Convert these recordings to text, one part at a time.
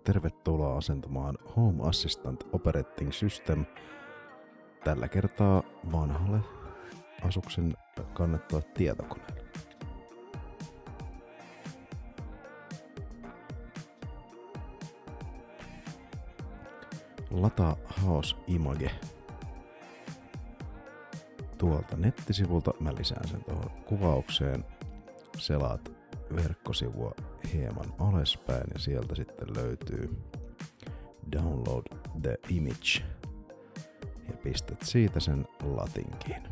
tervetuloa asentamaan Home Assistant Operating System. Tällä kertaa vanhalle Asuxin kannettua tietokoneelle. Lataa Haos Image tuolta nettisivulta. Mä lisään sen tuohon kuvaukseen. Selaat verkkosivua hieman alaspäin ja sieltä sitten löytyy Download the Image ja pistät siitä sen latinkiin.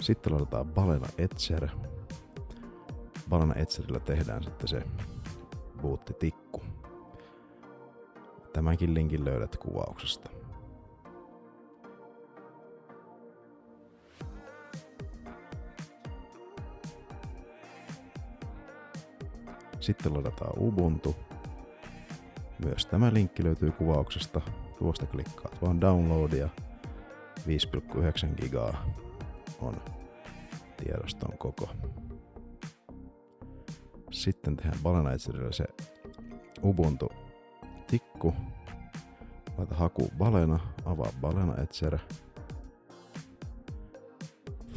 Sitten laitetaan Balena Etcher. Balena Etcherillä tehdään sitten se boottitikku. Tämänkin linkin löydät kuvauksesta. Sitten ladataan Ubuntu. Myös tämä linkki löytyy kuvauksesta. Tuosta klikkaat vaan downloadia. 5,9 gigaa on tiedoston koko. Sitten tehdään Balena Etcherillä se Ubuntu-tikku. Laita haku Balena, avaa Balena Etcher.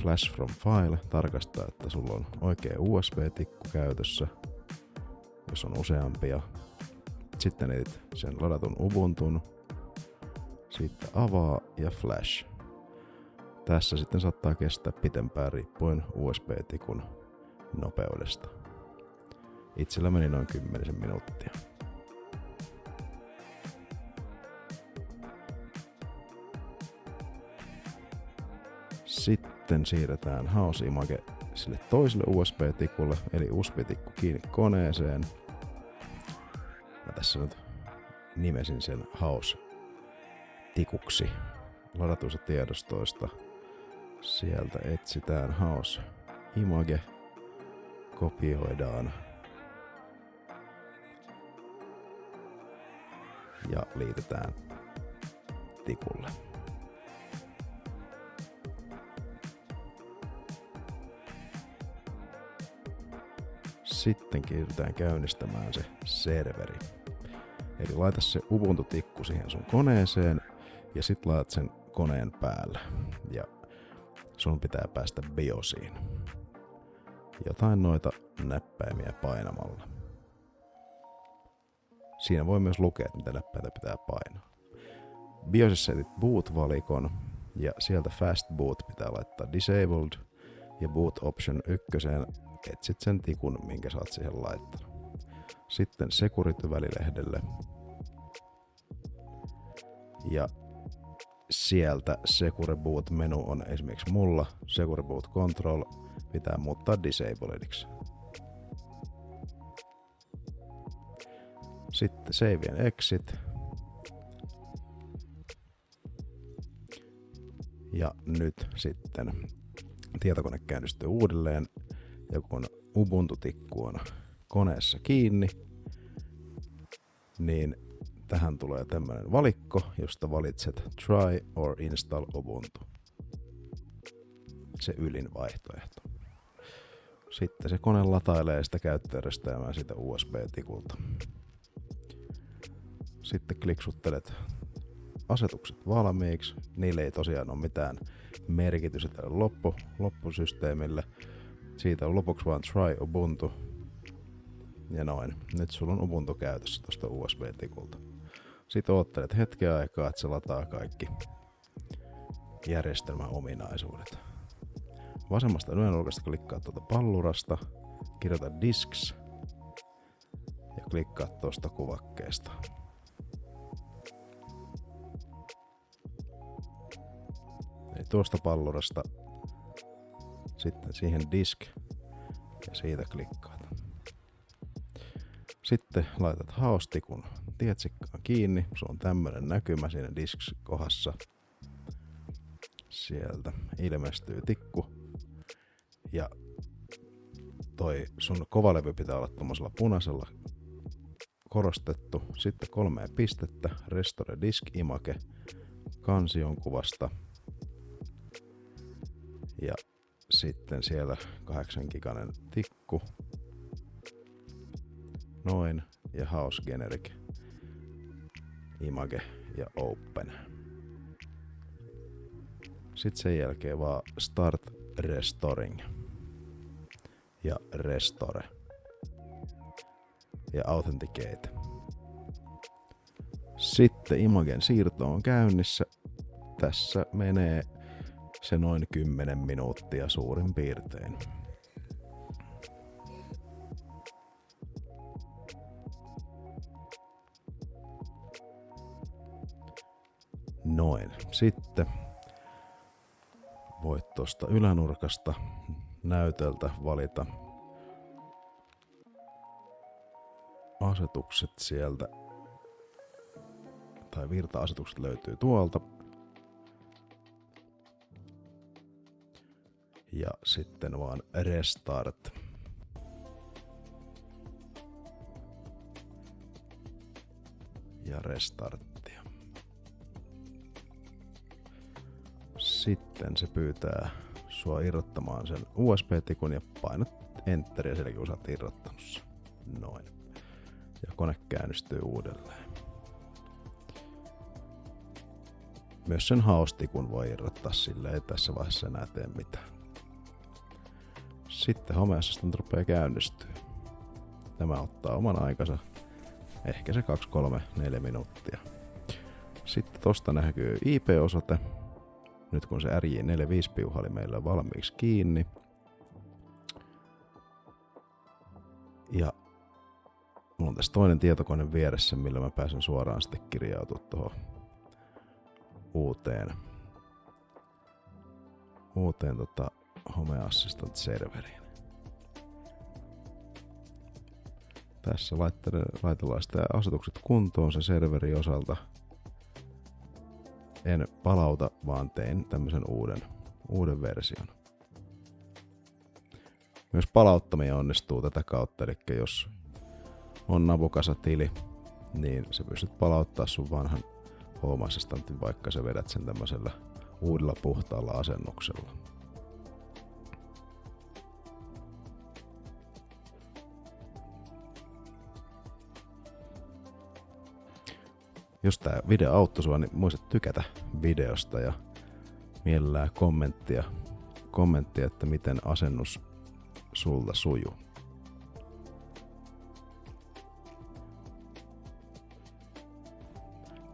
Flash from file, tarkastaa, että sulla on oikea USB-tikku käytössä, jos on useampia. Sitten etit sen ladatun Ubuntun. Sitten avaa ja flash. Tässä sitten saattaa kestää pitempään riippuen USB-tikun nopeudesta. Itsellä meni noin 10 minuuttia. Sitten siirretään Haos Image sille toiselle USB-tikulle, eli USB-tikku kiinni koneeseen. Mä tässä nyt nimesin sen Haos-tikuksi ladatuista tiedostoista. Sieltä etsitään Haos Image, kopioidaan ja liitetään tikulle. Sitten kiitetään käynnistämään se serveri. Eli laita se Ubuntu-tikku siihen sun koneeseen ja sit laitat sen koneen päälle. Ja sun pitää päästä BIOSiin. Jotain noita näppäimiä painamalla. Siinä voi myös lukea, mitä näppäitä pitää painaa. BIOSissa etit boot-valikon ja sieltä fast boot pitää laittaa disabled ja boot option 1 etsit sen tikun, minkä sä oot siihen laittanut. Sitten security-välilehdelle. Ja sieltä Secure Boot-menu on esimerkiksi mulla. Secure Boot Control pitää muuttaa disablediksi. Sitten save and exit. Ja nyt sitten tietokone käynnistyy uudelleen. Ja kun Ubuntu-tikku on koneessa kiinni, niin tähän tulee tämmönen valikko, josta valitset Try or Install Ubuntu. Se ylin vaihtoehto. Sitten se kone latailee sitä käyttöjärjestelmää siitä USB-tikulta. Sitten kliksuttelet asetukset valmiiksi. Niille ei tosiaan ole mitään merkitystä tälle loppusysteemille. Siitä on lopuksi vaan Try Ubuntu. Ja noin. Nyt sulla on Ubuntu käytössä tosta USB-tikulta. Sitten oottelet hetken aikaa, että se lataa kaikki järjestelmän ominaisuudet. Vasemmasta nurkasta klikkaa tuota pallurasta, kirjoita disks ja klikkaa tuosta kuvakkeesta. Eli tuosta pallurasta sitten siihen disk ja siitä klikkaat. Sitten laitat Haos-tikun tietsikkaan kiinni. Sulla on tämmönen näkymä siinä disk-kohdassa. Sieltä ilmestyy tikku. Ja toi sun kovalevy pitää olla tommosella punaisella korostettu. Sitten 3 pistettä. Restore disk image kansion kuvasta. Ja sitten siellä 8 giganen tikku. Noin. Ja House Generic. Image ja Open. Sitten sen jälkeen vaan Start Restoring. Ja Restore. Ja Authenticate. Sitten Imagen siirto on käynnissä. Tässä menee se noin 10 minuuttia suurin piirtein. Noin. Sitten voit tuosta ylänurkasta näytöltä valita asetukset sieltä. Tai virta-asetukset löytyy tuolta. Ja sitten vaan Restart. Ja restarttia. Sitten se pyytää sua irrottamaan sen USB-tikun ja painat Enteriä sielläkin, kun sä oot irrottanut sen. Noin. Ja kone käynnistyy uudelleen. Myös sen haustikun voi irrottaa, sille ei tässä vaiheessa enää tee mitään. Sitten Home Assistant rupeaa käynnistyä. Tämä ottaa oman aikansa, ehkä se 2-3-4 minuuttia. Sitten tosta näkyy IP-osoite. Nyt kun se RJ45-piuha oli meillä valmiiksi kiinni. Ja mulla on tässä toinen tietokone vieressä, millä mä pääsen suoraan sitten kirjautumaan tuohon uuteen Home Assistant serveriin. Tässä laitellaan sitä asetukset kuntoon sen serverin osalta. En palauta, vaan tein tämmöisen uuden version. Myös palauttaminen onnistuu tätä kautta, eli jos on Nabukasa-tili, niin sä pystyt palauttaa sun vanhan Home Assistantin, vaikka sä vedät sen tämmöisellä uudella puhtaalla asennuksella. Jos tää video auttoi sua, niin muista tykätä videosta ja mielellään kommenttia, että miten asennus sulta sujuu.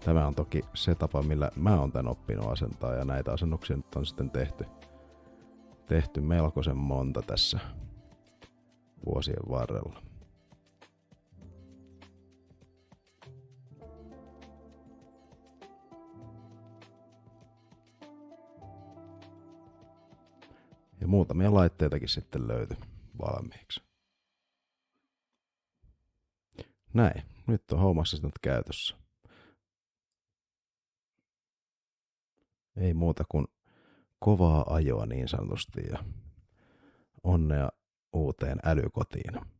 Tämä on toki se tapa, millä mä oon tän oppinut asentaa, ja näitä asennuksia nyt on sitten tehty melkoisen monta tässä vuosien varrella. Ja muutamia laitteitakin sitten löytyi valmiiksi. Näin, nyt on Home Assistant käytössä. Ei muuta kuin kovaa ajoa niin sanotusti ja onnea uuteen älykotiin.